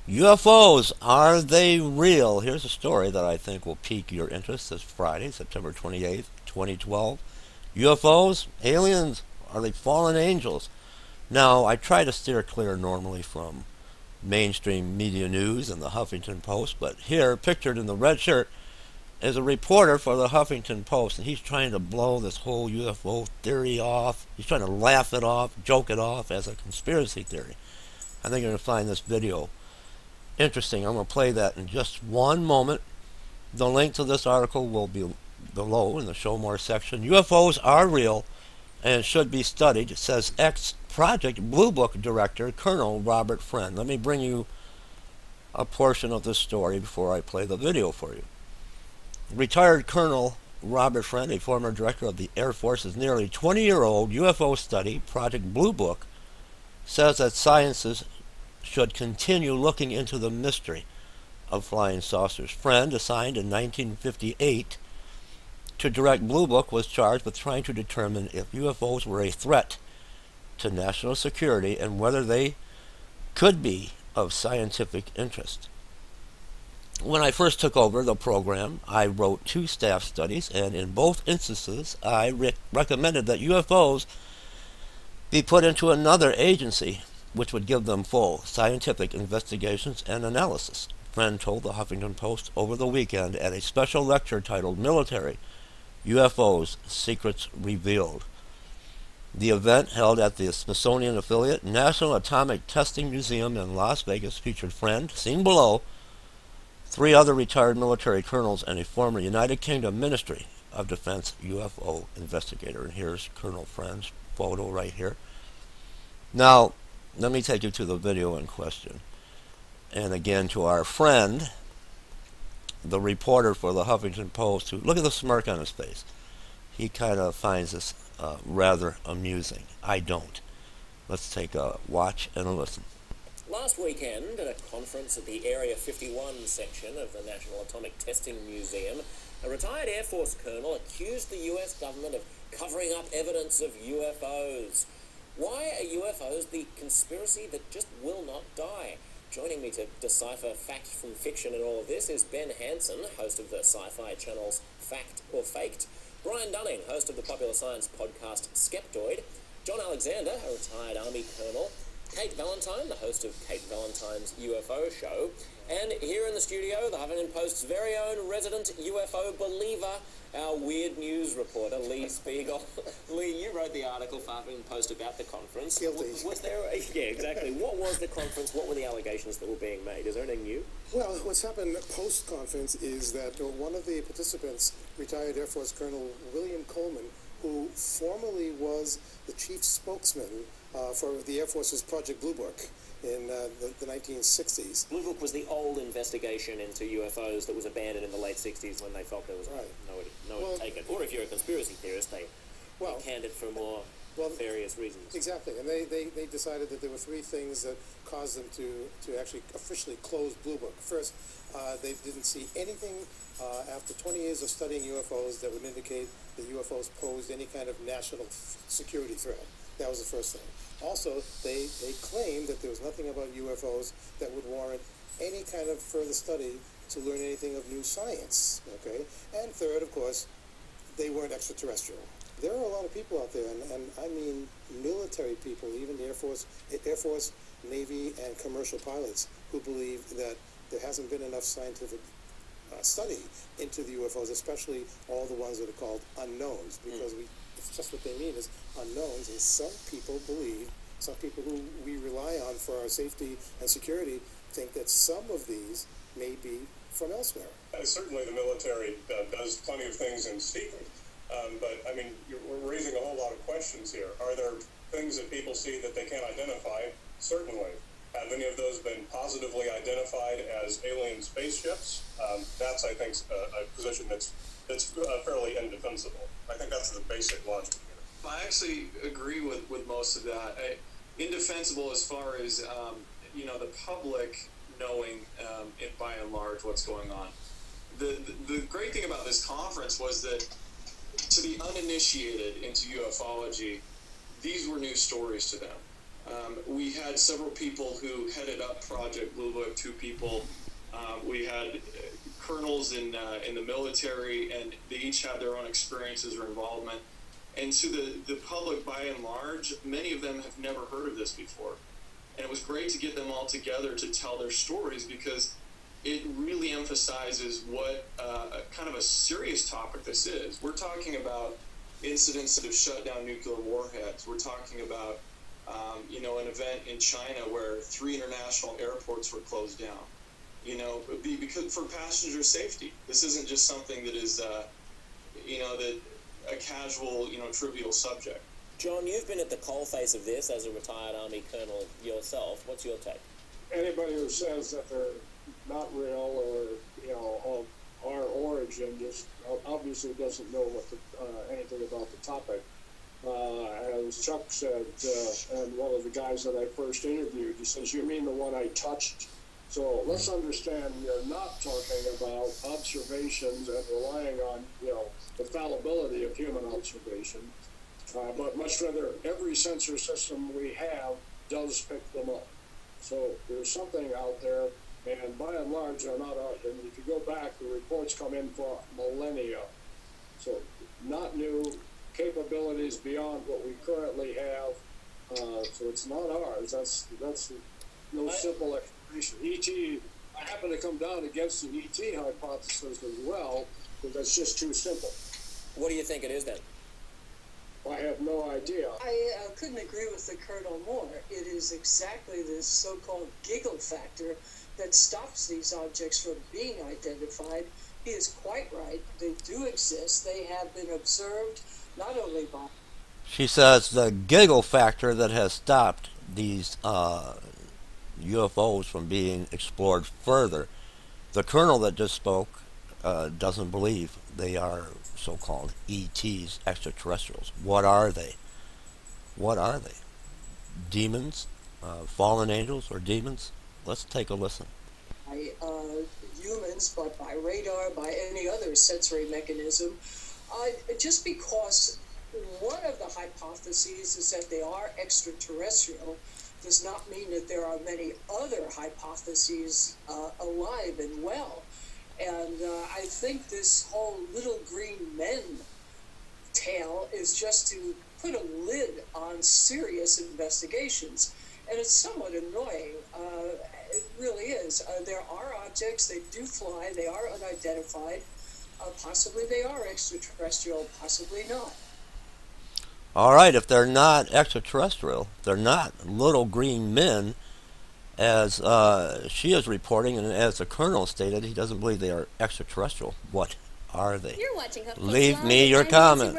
UFOs, are they real? Here's a story that I think will pique your interest this Friday, September 28th, 2012. UFOs? Aliens? Are they fallen angels? Now, I try to steer clear normally from mainstream media news and the Huffington Post, but here, pictured in the red shirt, is a reporter for the Huffington Post, and he's trying to blow this whole UFO theory off. He's trying to laugh it off, joke it off as a conspiracy theory. I think you're going to find this video interesting. I'm going to play that in just one moment. The link to this article will be below in the Show More section. UFOs are real and should be studied, says ex-Project Blue Book director Colonel Robert Friend. Let me bring you a portion of this story before I play the video for you. Retired Colonel Robert Friend, a former director of the Air Force's nearly 20-year-old UFO study, Project Blue Book, says that scientists should continue looking into the mystery of flying saucers. Friend, assigned in 1958 to direct Blue Book, was charged with trying to determine if UFOs were a threat to national security and whether they could be of scientific interest. When I first took over the program, I wrote 2 staff studies, and in both instances, I recommended that UFOs be put into another agency, which would give them full scientific investigations and analysis. Friend told the Huffington Post over the weekend at a special lecture titled Military UFOs Secrets Revealed. The event, held at the Smithsonian affiliate National Atomic Testing Museum in Las Vegas, featured Friend, seen below, 3 other retired military colonels, and a former United Kingdom Ministry of Defense UFO investigator. And here's Colonel Friend's photo right here. Now, let me take you to the video in question. And again, to our friend, the reporter for the Huffington Post, who, look at the smirk on his face. He kind of finds this rather amusing. I don't. Let's take a watch and a listen. Last weekend, at a conference at the Area 51 section of the National Atomic Testing Museum, a retired Air Force colonel accused the US government of covering up evidence of UFOs. Why are UFOs the conspiracy that just will not die? Joining me to decipher fact from fiction in all of this is Ben Hansen, host of the Sci-Fi Channel's Fact or Faked, Brian Dunning, host of the popular science podcast Skeptoid, John Alexander, a retired Army colonel, Kate Valentine, the host of Kate Valentine's UFO show, and here in the studio, the Huffington Post's very own resident UFO believer, our weird news reporter, Lee Spiegel. Lee, you wrote the article for Huffington Post about the conference. Guilty. Was there yeah, exactly. What was the conference? What were the allegations that were being made? Is there anything new? Well, what's happened post-conference is that one of the participants, retired Air Force Colonel William Coleman, who formerly was the chief spokesman for the Air Force's Project Blue Book in the 1960s. Blue Book was the old investigation into UFOs that was abandoned in the late 60s when they felt there was nowhere to take it. Or if you're a conspiracy theorist, they canned it for more various reasons. Exactly, and they decided that there were 3 things that caused them to actually officially close Blue Book. First, they didn't see anything after 20 years of studying UFOs that would indicate that UFOs posed any kind of national security threat. That was the first thing. Also, they claimed that there was nothing about UFOs that would warrant any kind of further study to learn anything of new science. Okay, and third, of course, they weren't extraterrestrial. There are a lot of people out there, and I mean military people, even the Air Force, Navy, and commercial pilots, who believe that there hasn't been enough scientific study into the UFOs, especially all the ones that are called unknowns, because it's just what they mean is unknowns, and some people believe, some people who we rely on for our safety and security, think that some of these may be from elsewhere. Certainly the military does plenty of things in secret, but I mean, we're raising a whole lot of questions here. Are there things that people see that they can't identify? Certainly. Have any of those been positively identified as alien spaceships? That's, I think, a position that's fairly indefensible. I think that's the basic logic here. I actually agree with most of that. Indefensible as far as the public knowing, by and large, what's going on. The great thing about this conference was that to the uninitiated into ufology, these were new stories to them. We had several people who headed up Project Blue Book, 2 people. We had colonels in the military, and they each had their own experiences or involvement. And so the public, by and large, many of them have never heard of this before. And it was great to get them all together to tell their stories, because it really emphasizes what kind of a serious topic this is. We're talking about incidents that have shut down nuclear warheads. We're talking about, an event in China where 3 international airports were closed down. Because for passenger safety, this isn't just something that is, that a casual, trivial subject. John, you've been at the coalface of this as a retired Army colonel yourself. What's your take? Anybody who says that they're not real or, of our origin just obviously doesn't know anything about the topic. As Chuck said, and one of the guys that I first interviewed, he says, "You mean the one I touched?" So let's understand, we're not talking about observations and relying on, the fallibility of human observation, but much rather every sensor system we have does pick them up. So there's something out there, and by and large, they're not out. And if you go back, the reports come in for millennia. So not new capabilities beyond what we currently have. So it's not ours. That's no simple explanation. ET, I happen to come down against the ET hypothesis as well, because that's just too simple. What do you think it is then? I have no idea. I couldn't agree with the Colonel more. It is exactly this so-called giggle factor that stops these objects from being identified. He is quite right. They do exist. They have been observed not only by... She says the giggle factor that has stopped these UFOs from being explored further. The colonel that just spoke doesn't believe they are so-called ETs, extraterrestrials. What are they? What are they? Demons? Fallen angels or demons? Let's take a listen. By humans, but by radar, by any other sensory mechanism. Just because one of the hypotheses is that they are extraterrestrial does not mean that there are many other hypotheses alive and well. And I think this whole little green men tale is just to put a lid on serious investigations. And it's somewhat annoying. It really is. There are objects, they do fly, they are unidentified. Possibly they are extraterrestrial, possibly not. All right, if they're not extraterrestrial, they're not little green men, as she is reporting, and as the colonel stated, he doesn't believe they are extraterrestrial. What are they? You're watching Leave me your comments.